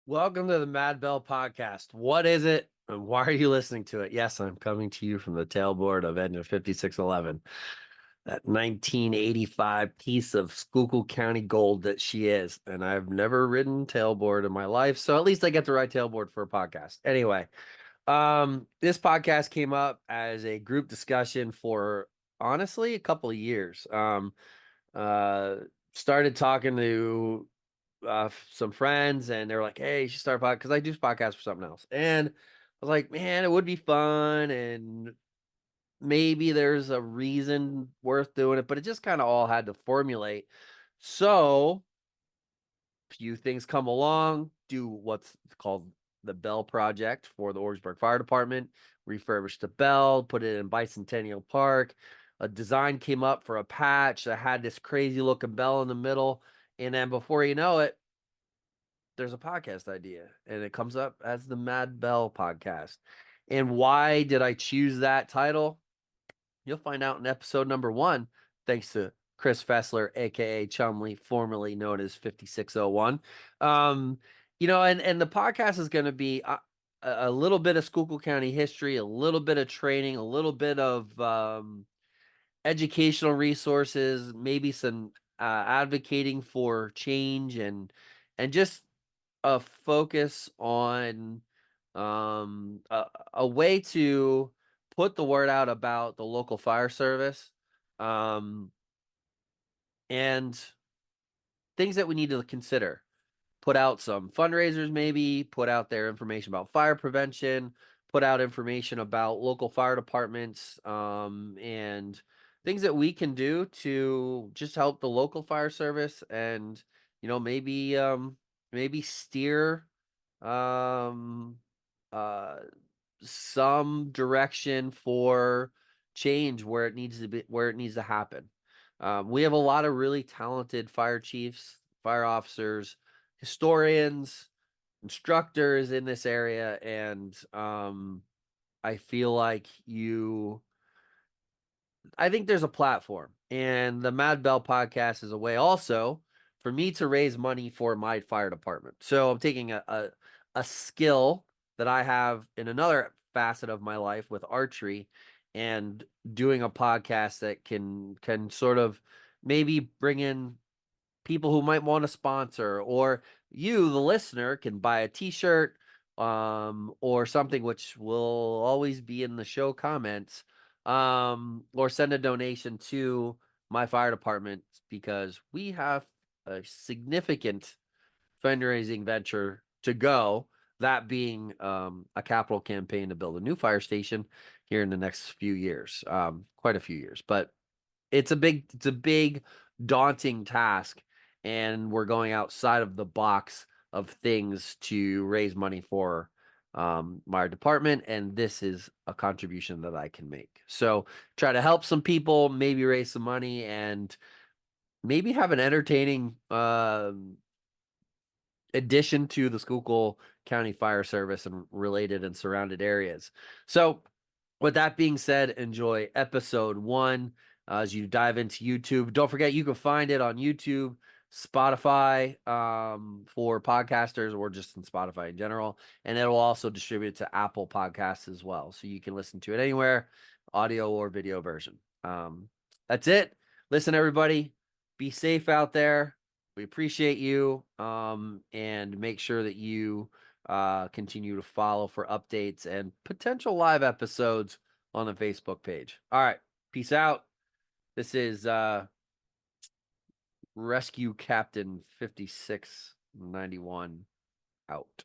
Welcome to the Mad Bell podcast. What is it and why are you listening to it? Yes, I'm coming to you from the tailboard of engine 5611, that 1985 piece of Schuylkill County gold that she is. And I've never ridden tailboard in my life, so at least I get to ride tailboard for a podcast. Anyway, this podcast came up as a group discussion for honestly a couple of years. Uh, Started talking to some friends, and they were like, "Hey, you should start a podcast," because I do podcasts for something else. And I was like, "Man, it would be fun, and maybe there's a reason worth doing it," but it just kind of all had to formulate. So, few things come along. Do what's called the Bell Project for the Orangeburg Fire Department. Refurbish the bell, put it in Bicentennial Park. A design came up for a patch that had this crazy looking bell in the middle, and then before you know it, there's a podcast idea, and it comes up as the Mad Bell podcast. And why did I choose that title? You'll find out in episode number 1, thanks to Chris Fessler, aka Chumley, formerly known as 5601. And the podcast is going to be a little bit of Schuylkill County history, a little bit of training, a little bit of educational resources, maybe some advocating for change, and just a focus on a way to put the word out about the local fire service, um, and things that we need to consider. Put out some fundraisers, maybe put out their information about fire prevention, put out information about local fire departments, and things that we can do to just help the local fire service, and maybe steer um uh some direction for change where it needs to be, where it needs to happen. We have a lot of really talented fire chiefs, fire officers, historians, instructors in this area, and I feel like I think there's a platform, and the Mad Bell podcast is a way also for me to raise money for my fire department. So I'm taking a skill that I have in another facet of my life with archery, and doing a podcast that can sort of maybe bring in people who might want to sponsor, or you, the listener, can buy a t-shirt, or something, which will always be in the show comments, or send a donation to my fire department, because we have a significant fundraising venture to go, that being a capital campaign to build a new fire station here in the next few years, quite a few years. But it's a big daunting task, and we're going outside of the box of things to raise money for my department, and this is a contribution that I can make. So try to help some people, maybe raise some money, and maybe have an entertaining addition to the Schuylkill County Fire Service and related and surrounded areas. So, with that being said, enjoy episode 1 as you dive into YouTube. Don't forget, you can find it on YouTube, Spotify, for podcasters, or just in Spotify in general. And it'll also distribute to Apple Podcasts as well. So you can listen to it anywhere, audio or video version. That's it. Listen, everybody, be safe out there. We appreciate you, and make sure that you continue to follow for updates and potential live episodes on the Facebook page. All right, peace out. This is Rescue Captain 5691 out.